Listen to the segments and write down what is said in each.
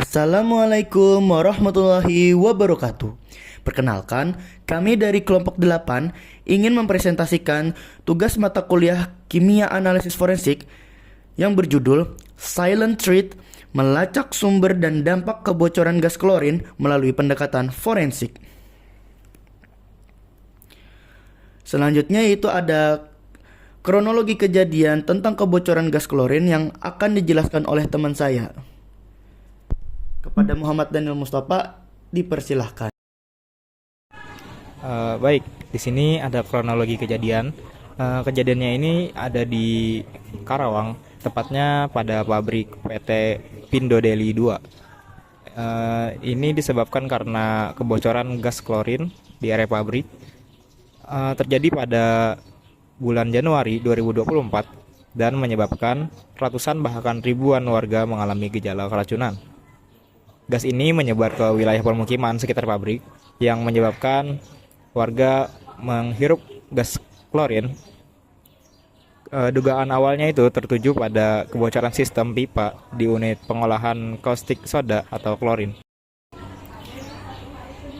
Assalamualaikum warahmatullahi wabarakatuh. Perkenalkan, kami dari kelompok 8 ingin mempresentasikan tugas mata kuliah Kimia Analisis Forensik yang berjudul Silent Treat: Melacak Sumber dan Dampak Kebocoran Gas Klorin melalui Pendekatan Forensik. Selanjutnya itu ada kronologi kejadian tentang kebocoran gas klorin yang akan dijelaskan oleh teman saya. Kepada Muhammad Daniel Mustafa, dipersilahkan. Baik, di sini ada kronologi kejadian. Kejadiannya ini ada di Karawang, tepatnya pada pabrik PT Pindo Deli 2. Ini disebabkan karena kebocoran gas klorin di area pabrik. Terjadi pada bulan Januari 2024 dan menyebabkan ratusan bahkan ribuan warga mengalami gejala keracunan. Gas ini menyebar ke wilayah permukiman sekitar pabrik yang menyebabkan warga menghirup gas klorin. Dugaan awalnya itu tertuju pada kebocoran sistem pipa di unit pengolahan caustic soda atau klorin.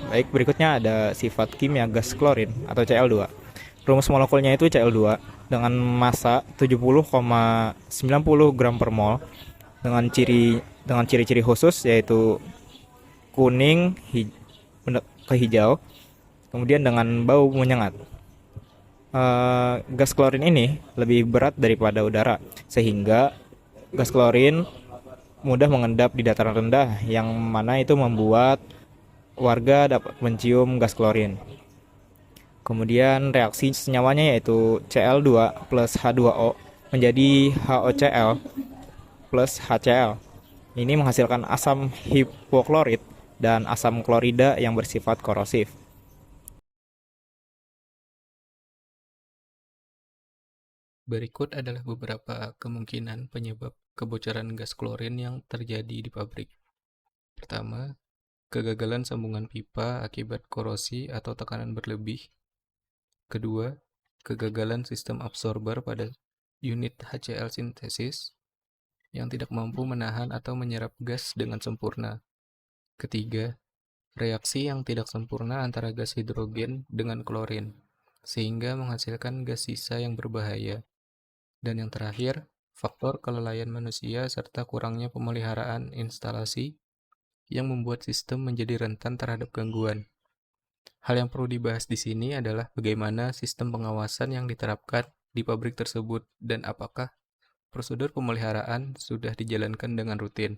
Baik, berikutnya ada sifat kimia gas klorin atau Cl2. Rumus molekulnya itu Cl2 dengan massa 70,90 gram per mol dengan ciri-ciri khusus yaitu kuning ke hijau, kemudian dengan bau menyengat. Gas klorin ini lebih berat daripada udara, sehingga gas klorin mudah mengendap di dataran rendah, yang mana itu membuat warga dapat mencium gas klorin. Kemudian reaksi senyawanya yaitu Cl2 plus H2O menjadi HOCl plus HCl. Ini menghasilkan asam hipoklorit dan asam klorida yang bersifat korosif. Berikut adalah beberapa kemungkinan penyebab kebocoran gas klorin yang terjadi di pabrik. Pertama, kegagalan sambungan pipa akibat korosi atau tekanan berlebih. Kedua, kegagalan sistem absorber pada unit HCl sintesis yang tidak mampu menahan atau menyerap gas dengan sempurna. Ketiga, reaksi yang tidak sempurna antara gas hidrogen dengan klorin, sehingga menghasilkan gas sisa yang berbahaya. Dan yang terakhir, faktor kelalaian manusia serta kurangnya pemeliharaan instalasi yang membuat sistem menjadi rentan terhadap gangguan. Hal yang perlu dibahas di sini adalah bagaimana sistem pengawasan yang diterapkan di pabrik tersebut dan apakah prosedur pemeliharaan sudah dijalankan dengan rutin.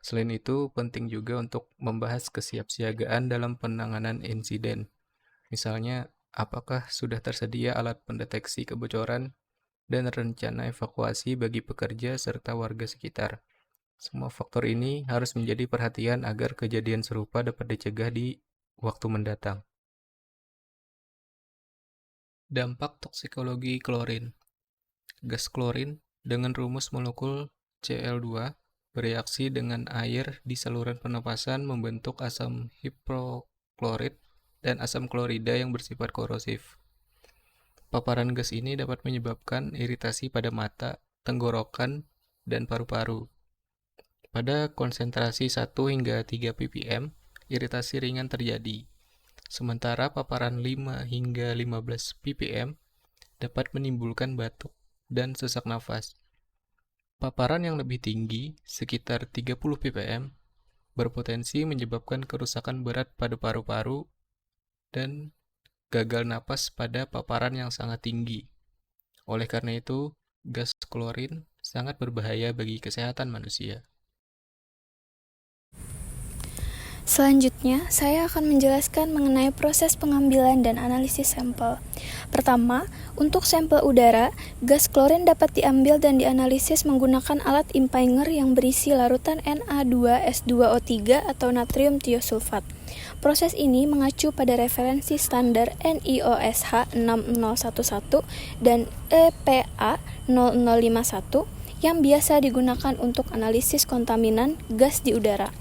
Selain itu, penting juga untuk membahas kesiapsiagaan dalam penanganan insiden. Misalnya, apakah sudah tersedia alat pendeteksi kebocoran dan rencana evakuasi bagi pekerja serta warga sekitar. Semua faktor ini harus menjadi perhatian agar kejadian serupa dapat dicegah di waktu mendatang. Dampak toksikologi klorin. Gas klorin dengan rumus molekul Cl2 bereaksi dengan air di saluran pernapasan membentuk asam hipoklorit dan asam klorida yang bersifat korosif. Paparan gas ini dapat menyebabkan iritasi pada mata, tenggorokan, dan paru-paru. Pada konsentrasi 1 hingga 3 ppm, iritasi ringan terjadi. Sementara paparan 5 hingga 15 ppm dapat menimbulkan batuk dan sesak nafas. Paparan yang lebih tinggi, sekitar 30 ppm, berpotensi menyebabkan kerusakan berat pada paru-paru dan gagal napas pada paparan yang sangat tinggi. Oleh karena itu, gas klorin sangat berbahaya bagi kesehatan manusia. Selanjutnya, saya akan menjelaskan mengenai proses pengambilan dan analisis sampel. Pertama, untuk sampel udara, gas klorin dapat diambil dan dianalisis menggunakan alat impinger yang berisi larutan Na2S2O3 atau natrium tiosulfat. Proses ini mengacu pada referensi standar NIOSH 6011 dan EPA 0051 yang biasa digunakan untuk analisis kontaminan gas di udara.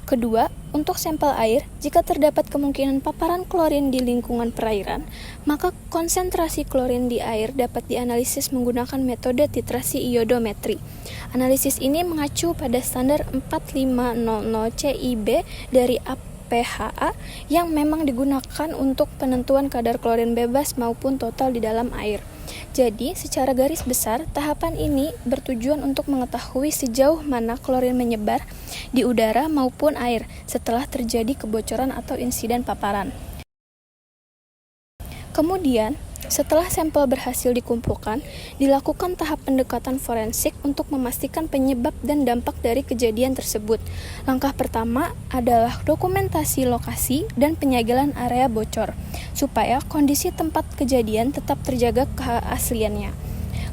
Kedua, untuk sampel air, jika terdapat kemungkinan paparan klorin di lingkungan perairan, maka konsentrasi klorin di air dapat dianalisis menggunakan metode titrasi iodometri. Analisis ini mengacu pada standar 4500 CIB dari APHA yang memang digunakan untuk penentuan kadar klorin bebas maupun total di dalam air. Jadi, secara garis besar, tahapan ini bertujuan untuk mengetahui sejauh mana klorin menyebar di udara maupun air setelah terjadi kebocoran atau insiden paparan. Kemudian, setelah sampel berhasil dikumpulkan, dilakukan tahap pendekatan forensik untuk memastikan penyebab dan dampak dari kejadian tersebut. Langkah pertama adalah dokumentasi lokasi dan penyegelan area bocor, supaya kondisi tempat kejadian tetap terjaga keasliannya.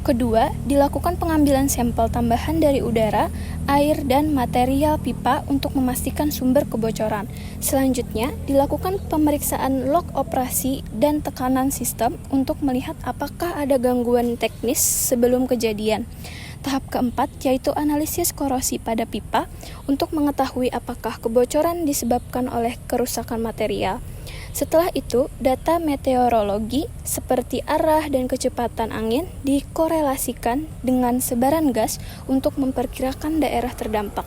Kedua, dilakukan pengambilan sampel tambahan dari udara, air, dan material pipa untuk memastikan sumber kebocoran. Selanjutnya, dilakukan pemeriksaan log operasi dan tekanan sistem untuk melihat apakah ada gangguan teknis sebelum kejadian. Tahap keempat yaitu analisis korosi pada pipa untuk mengetahui apakah kebocoran disebabkan oleh kerusakan material. Setelah itu, data meteorologi seperti arah dan kecepatan angin dikorelasikan dengan sebaran gas untuk memperkirakan daerah terdampak.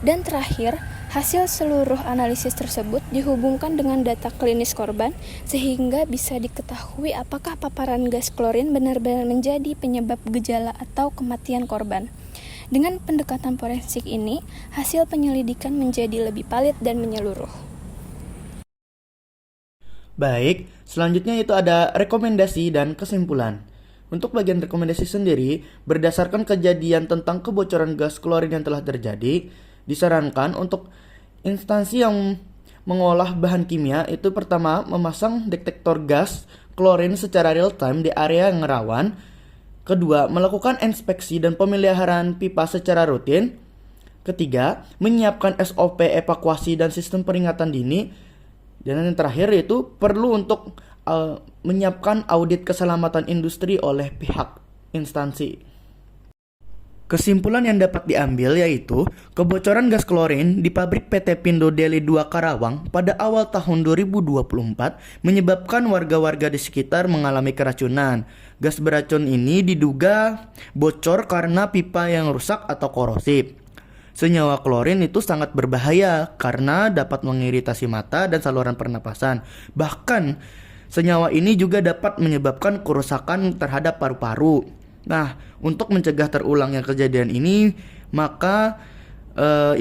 Dan terakhir, hasil seluruh analisis tersebut dihubungkan dengan data klinis korban sehingga bisa diketahui apakah paparan gas klorin benar-benar menjadi penyebab gejala atau kematian korban. Dengan pendekatan forensik ini, hasil penyelidikan menjadi lebih valid dan menyeluruh. Baik, selanjutnya itu ada rekomendasi dan kesimpulan. Untuk bagian rekomendasi sendiri, berdasarkan kejadian tentang kebocoran gas klorin yang telah terjadi, disarankan untuk instansi yang mengolah bahan kimia itu pertama memasang detektor gas klorin secara real time di area yang rawan. Kedua, melakukan inspeksi dan pemeliharaan pipa secara rutin. Ketiga, menyiapkan SOP evakuasi dan sistem peringatan dini. Dan yang terakhir yaitu perlu untuk menyiapkan audit keselamatan industri oleh pihak instansi. Kesimpulan yang dapat diambil yaitu kebocoran gas klorin di pabrik PT Pindo Deli 2 Karawang pada awal tahun 2024 menyebabkan warga-warga di sekitar mengalami keracunan. Gas beracun ini diduga bocor karena pipa yang rusak atau korosif. Senyawa klorin itu sangat berbahaya karena dapat mengiritasi mata dan saluran pernapasan. Bahkan, senyawa ini juga dapat menyebabkan kerusakan terhadap paru-paru. Nah, untuk mencegah terulangnya kejadian ini, maka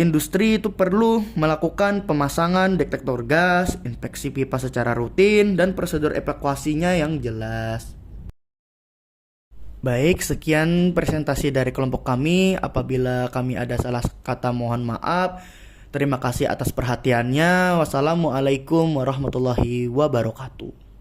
industri itu perlu melakukan pemasangan detektor gas, inspeksi pipa secara rutin, dan prosedur evakuasinya yang jelas. Baik, sekian presentasi dari kelompok kami. Apabila kami ada salah kata mohon maaf. Terima kasih atas perhatiannya. Wassalamualaikum warahmatullahi wabarakatuh.